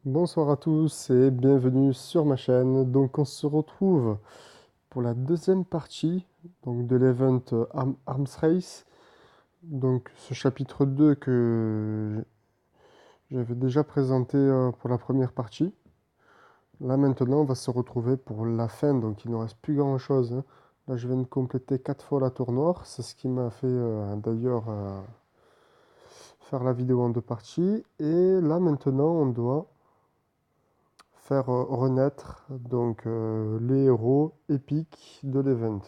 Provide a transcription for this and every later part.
Bonsoir à tous et bienvenue sur ma chaîne. Donc on se retrouve pour la deuxième partie de l'event Arms Race. Donc ce chapitre 2 que j'avais déjà présenté pour la première partie. Là maintenant on va se retrouver pour la fin, donc il ne reste plus grand chose, hein. Là je viens de compléter 4 fois la tour noire, c'est ce qui m'a fait d'ailleurs faire la vidéo en deux parties. Et là maintenant on doit faire renaître les héros épiques de l'event.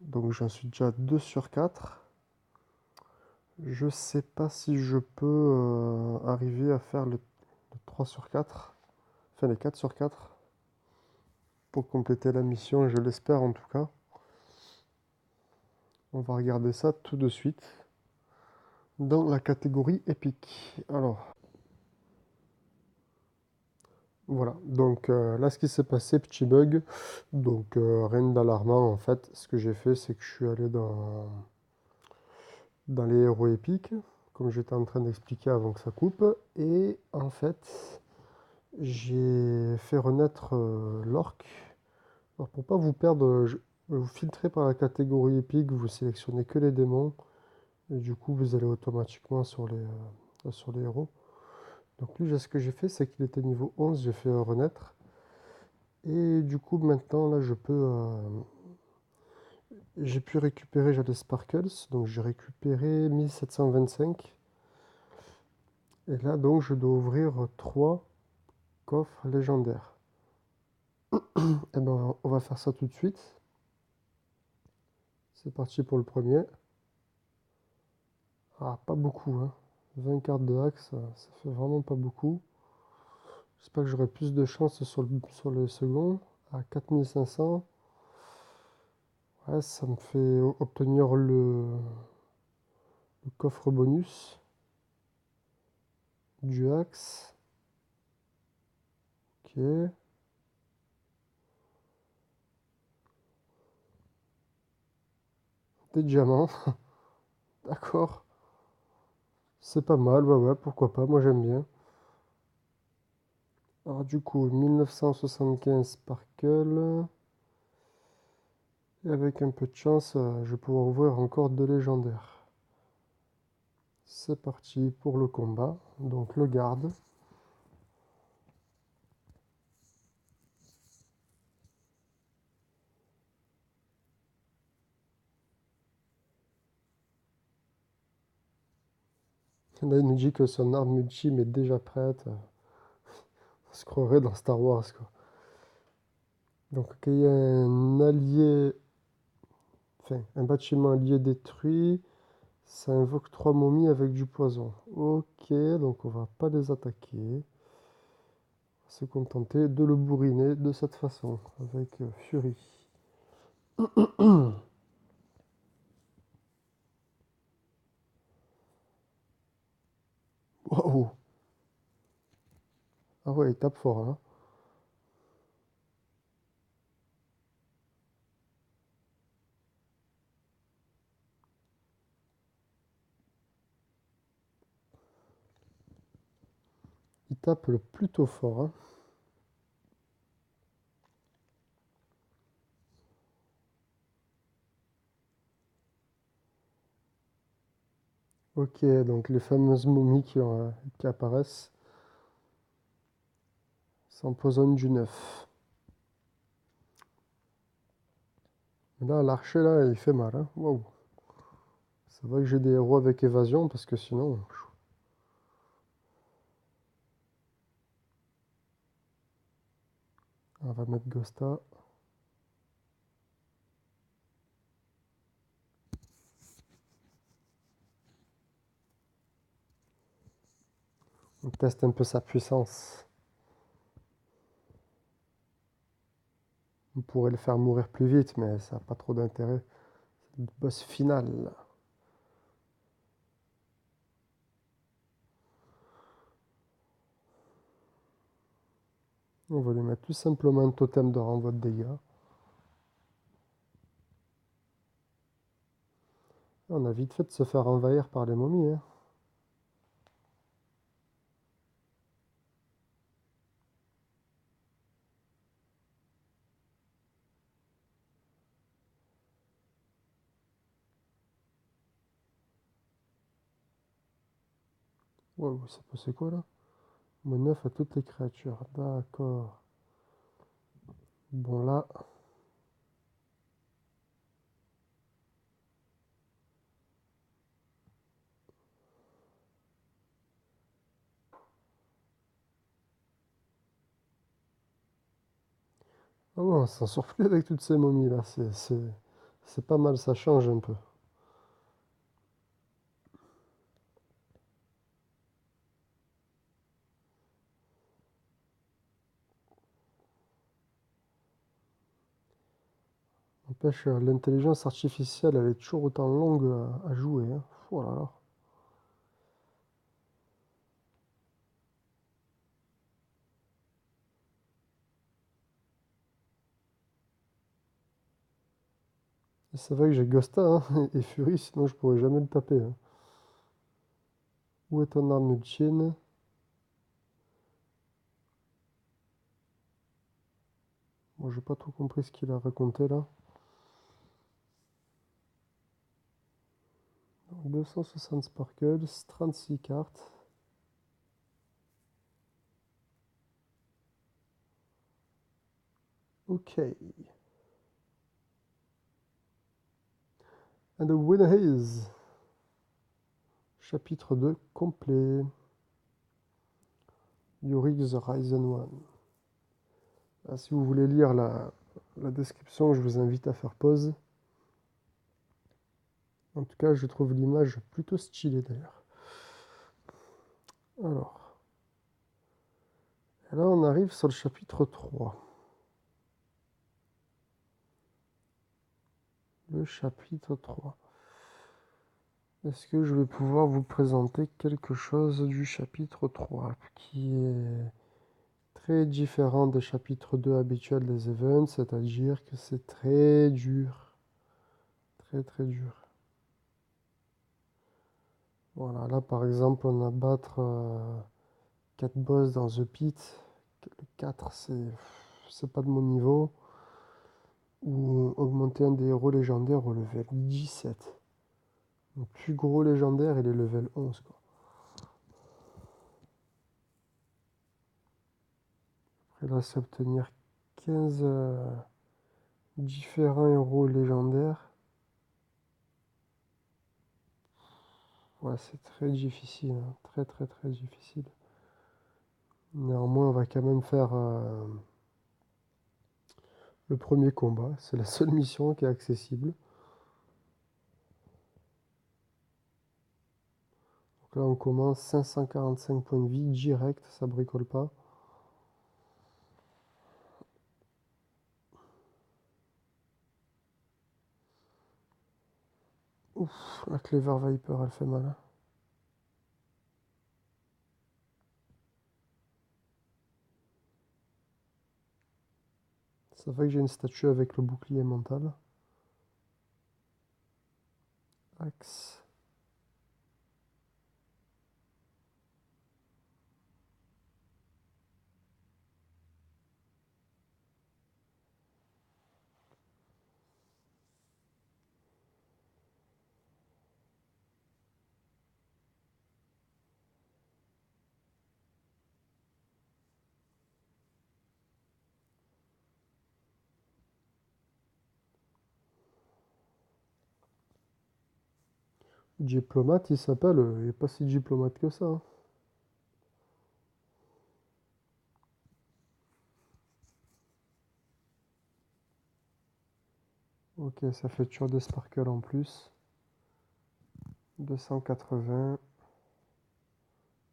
Donc j'en suis déjà 2 sur 4. Je sais pas si je peux arriver à faire le 3 sur 4, enfin les 4 sur 4 pour compléter la mission, je l'espère en tout cas. On va regarder ça tout de suite dans la catégorie épique. Alors, voilà, donc là ce qui s'est passé, petit bug, donc rien d'alarmant en fait. Ce que j'ai fait, c'est que je suis allé dans les héros épiques, comme j'étais en train d'expliquer avant que ça coupe. Et en fait, j'ai fait renaître l'orc. Alors pour pas vous perdre, vous filtrez par la catégorie épique, vous sélectionnez que les démons. Et du coup, vous allez automatiquement sur les héros. Donc lui, ce que j'ai fait, c'est qu'il était niveau 11, j'ai fait renaître. Et du coup, maintenant, là, j'ai pu récupérer, j'avais Sparkles, donc j'ai récupéré 1725. Et là, donc, je dois ouvrir 3 coffre légendaire. Eh ben, on va faire ça tout de suite. C'est parti pour le premier. Ah, pas beaucoup, hein. 20 cartes de hack, ça fait vraiment pas beaucoup. J'espère que j'aurai plus de chance sur le second. À 4500. Ouais, ça me fait obtenir le coffre bonus du axe. Ok. Des diamants. D'accord. C'est pas mal, ouais, ouais, pourquoi pas, moi j'aime bien. Alors du coup, 1975 Sparkle. Et avec un peu de chance, je vais pouvoir ouvrir encore 2 légendaires. C'est parti pour le combat. Donc le garde. Là, il nous dit que son arme ultime est déjà prête. On se croirait dans Star Wars, quoi. Donc, il y a un allié, enfin, un bâtiment allié détruit. Ça invoque 3 momies avec du poison. Ok, donc on va pas les attaquer. On va se contenter de le bourriner de cette façon, avec Fury. Waouh! Ah ouais, il tape fort, hein. Il tape le plutôt fort, hein. Ok, donc les fameuses momies qui apparaissent. Ça empoisonne du neuf. Là, l'archer, là, il fait mal, hein. Waouh. C'est vrai que j'ai des héros avec évasion, parce que sinon... On va mettre Ghosta. On teste un peu sa puissance. On pourrait le faire mourir plus vite, mais ça n'a pas trop d'intérêt. C'est le boss final. On va lui mettre tout simplement un totem de renvoi de dégâts. On a vite fait de se faire envahir par les momies, hein. Ouais, c'est quoi là? Moins 9 à toutes les créatures. D'accord. Bon là. Ah ouais, on s'en sort plus avec toutes ces momies là. C'est pas mal, ça change un peu. N'empêche, l'intelligence artificielle, elle est toujours autant longue à jouer, hein. Oh là là. Et c'est vrai que j'ai Gosta hein, et Fury, sinon je pourrais jamais le taper, hein. Où est ton arme Jin? Moi, j'ai pas trop compris ce qu'il a raconté là. Donc, 260 sparkles, 36 cartes. Ok. And the winner is... Chapitre 2 complet. Yorick the Risen One. Ah, si vous voulez lire la description, je vous invite à faire pause. En tout cas, je trouve l'image plutôt stylée d'ailleurs. Alors, là on arrive sur le chapitre 3. Le chapitre 3. Est-ce que je vais pouvoir vous présenter quelque chose du chapitre 3 qui est très différent des chapitres 2 habituels des events, c'est-à-dire que c'est très dur. Très très dur. Voilà, là par exemple, on a battre 4 boss dans The Pit. Le 4, c'est pas de mon niveau. Ou augmenter un des héros légendaires au level 17. Le plus gros légendaire, il est level 11, quoi. Après là, c'est obtenir 15 différents héros légendaires. Ouais, c'est très difficile, hein. Très très très difficile. Néanmoins, on va quand même faire le premier combat. C'est la seule mission qui est accessible. Donc là, on commence 545 points de vie direct, ça bricole pas. Ouf, la Clever Viper, elle fait mal, hein. Ça fait que j'ai une statue avec le bouclier mental. Axe. Diplomate, il s'appelle. Il n'est pas si diplomate que ça, hein. Ok, ça fait toujours des sparkles en plus. 280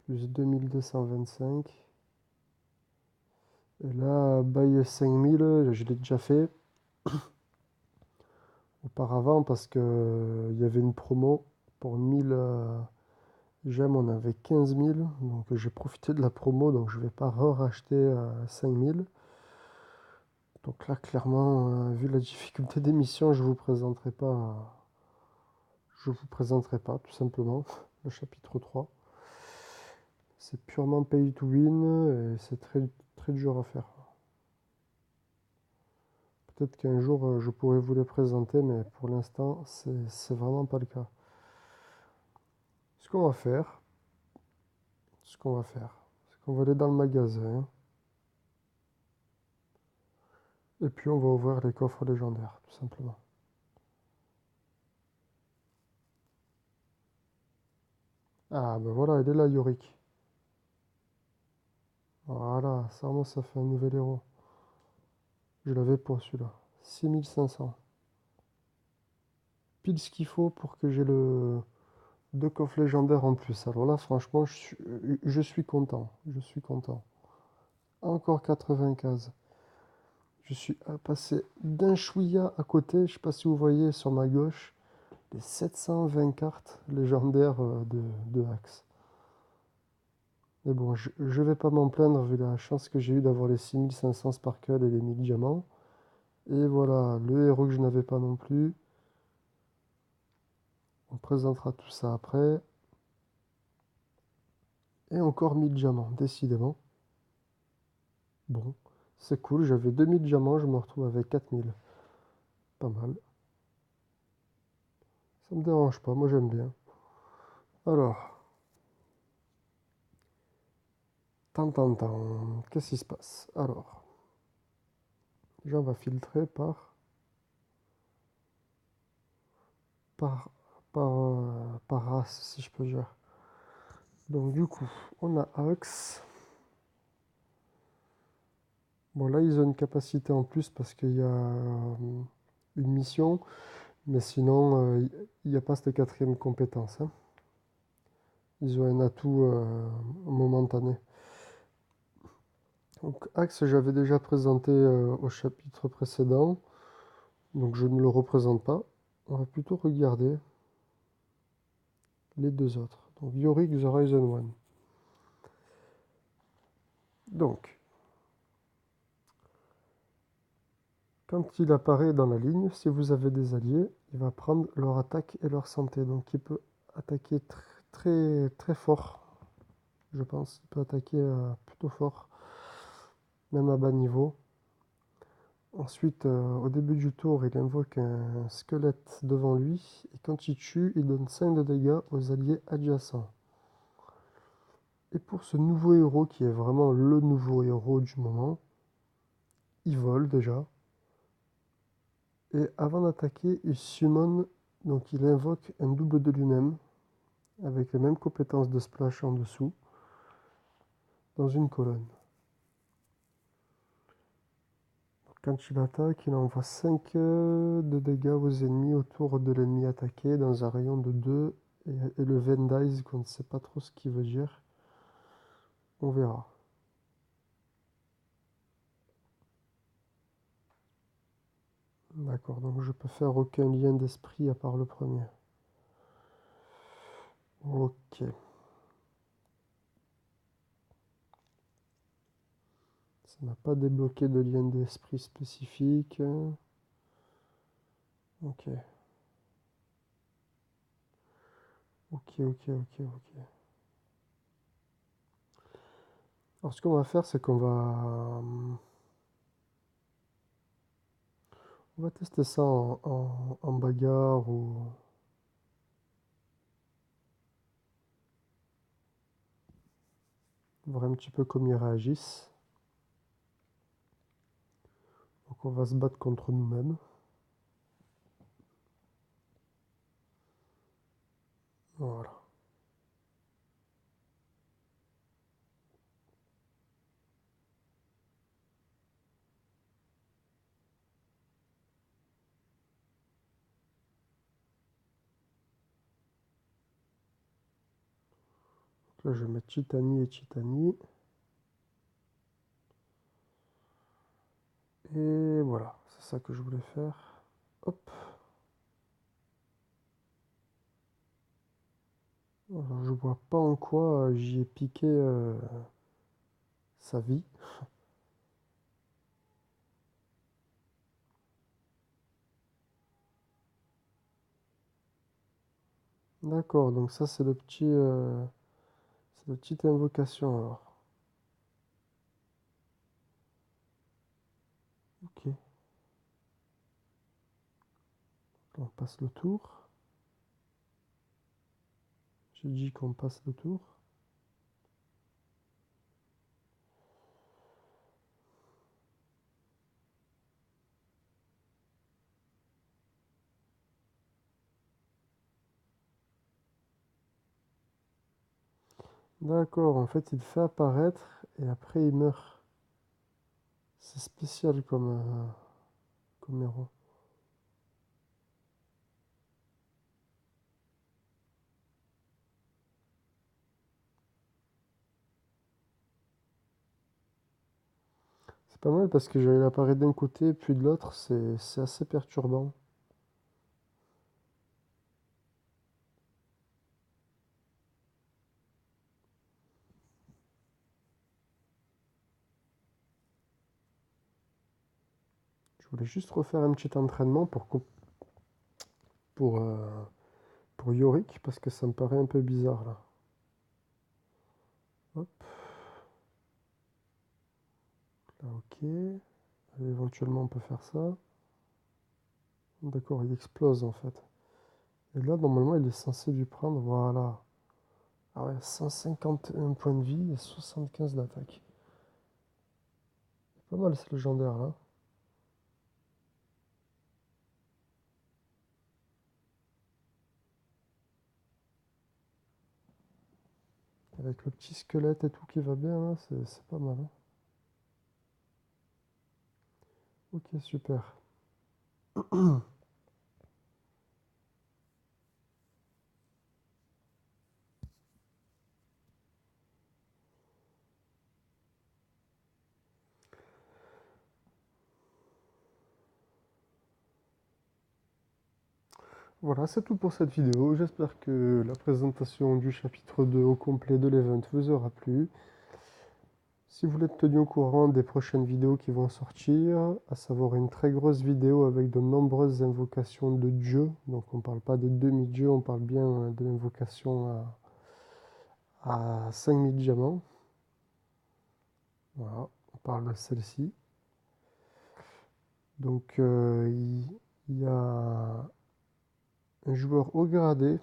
plus 2225. Et là, bail 5000, je l'ai déjà fait auparavant parce que il y avait une promo pour 1000 gemmes, on avait 15 000. Donc j'ai profité de la promo, donc je vais pas racheter 5000. Donc là, clairement, vu la difficulté des missions, je vous présenterai pas tout simplement le chapitre 3. C'est purement pay to win et c'est très, très dur à faire. Peut-être qu'un jour je pourrais vous les présenter, mais pour l'instant, c'est vraiment pas le cas. Ce qu'on va faire, qu'on va faire, c'est qu'on va aller dans le magasin. Et puis on va ouvrir les coffres légendaires, tout simplement. Ah ben voilà, il est là, Yorick. Voilà, ça fait un nouvel héros. Je l'avais pour celui-là. 6500. Pile ce qu'il faut pour que j'ai le deux coffres légendaires en plus. Alors là, franchement, je suis content. Je suis content. Encore 95. Je suis passé d'un chouïa à côté. Je sais pas si vous voyez sur ma gauche les 720 cartes légendaires de Axe. Mais bon, je vais pas m'en plaindre vu la chance que j'ai eu d'avoir les 6500 sparkle et les 1000 diamants. Et voilà, le héros que je n'avais pas non plus. On présentera tout ça après. Et encore 1000 diamants, décidément. Bon, c'est cool, j'avais 2000 diamants, je me retrouve avec 4000. Pas mal. Ça me dérange pas, moi j'aime bien. Alors, qu'est-ce qui se passe? Alors, déjà on va filtrer par, par race, si je peux dire. Donc du coup, on a Axe. Bon là, ils ont une capacité en plus parce qu'il y a une mission, mais sinon, il n'y a pas cette quatrième compétence, hein. Ils ont un atout momentané. Donc Axe, j'avais déjà présenté au chapitre précédent, donc je ne le représente pas. On va plutôt regarder les deux autres. Donc Yorick The Horizon One. Donc, quand il apparaît dans la ligne, si vous avez des alliés, il va prendre leur attaque et leur santé. Donc il peut attaquer très, très fort, je pense. Il peut attaquer plutôt fort, même à bas niveau. Ensuite, au début du tour, il invoque un squelette devant lui, et quand il tue, il donne 5 de dégâts aux alliés adjacents. Et pour ce nouveau héros, qui est vraiment le nouveau héros du moment, il vole déjà. Et avant d'attaquer, il summon, donc il invoque un double de lui-même, avec les mêmes compétences de splash en dessous, dans une colonne. Quand il attaque, il envoie 5 de dégâts aux ennemis autour de l'ennemi attaqué dans un rayon de 2 et le Vendize qu'on ne sait pas trop ce qu'il veut dire. On verra. D'accord, donc je peux faire aucun lien d'esprit à part le premier. Ok. Ça n'a pas débloqué de lien d'esprit spécifique. Ok. Ok. Alors ce qu'on va faire, c'est qu'on va... On va tester ça en bagarre ou... Voir un petit peu comment ils réagissent. Donc on va se battre contre nous-mêmes. Voilà. Donc là je vais mettre Titanie et Titanie. Et voilà, c'est ça que je voulais faire. Hop. Alors je vois pas en quoi j'y ai piqué sa vie. D'accord, donc ça c'est le petit... c'est la petite invocation alors. Ok. On passe le tour. J'ai dit qu'on passe le tour. D'accord, en fait, il fait apparaître et après il meurt. C'est spécial comme héros. C'est pas mal parce que il apparaît d'un côté puis de l'autre, c'est assez perturbant. Je voulais juste refaire un petit entraînement pour, euh, pour Yorick parce que ça me paraît un peu bizarre là. Hop, là ok. Éventuellement on peut faire ça. D'accord, il explose en fait. Et là normalement il est censé lui prendre, voilà. Ah ouais, 151 points de vie et 75 d'attaque. Pas mal ce légendaire là. Avec le petit squelette et tout qui va bien là, c'est pas mal, hein. Ok, super. Voilà, c'est tout pour cette vidéo. J'espère que la présentation du chapitre 2 au complet de l'event vous aura plu. Si vous voulez être tenu au courant des prochaines vidéos qui vont sortir, à savoir une très grosse vidéo avec de nombreuses invocations de dieux, donc on ne parle pas des demi-dieux, on parle bien de l'invocation à 5000 diamants. Voilà, on parle de celle-ci. Donc il y a un joueur haut gradé,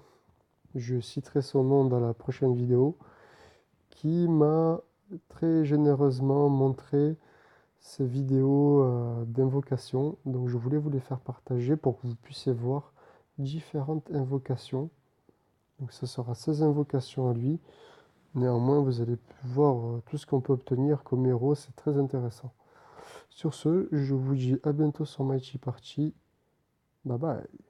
je citerai son nom dans la prochaine vidéo, qui m'a très généreusement montré ces vidéos d'invocation. Donc je voulais vous les faire partager pour que vous puissiez voir différentes invocations. Donc ce sera 16 invocations à lui. Néanmoins, vous allez voir tout ce qu'on peut obtenir comme héros, c'est très intéressant. Sur ce, je vous dis à bientôt sur Mighty Party. Bye bye.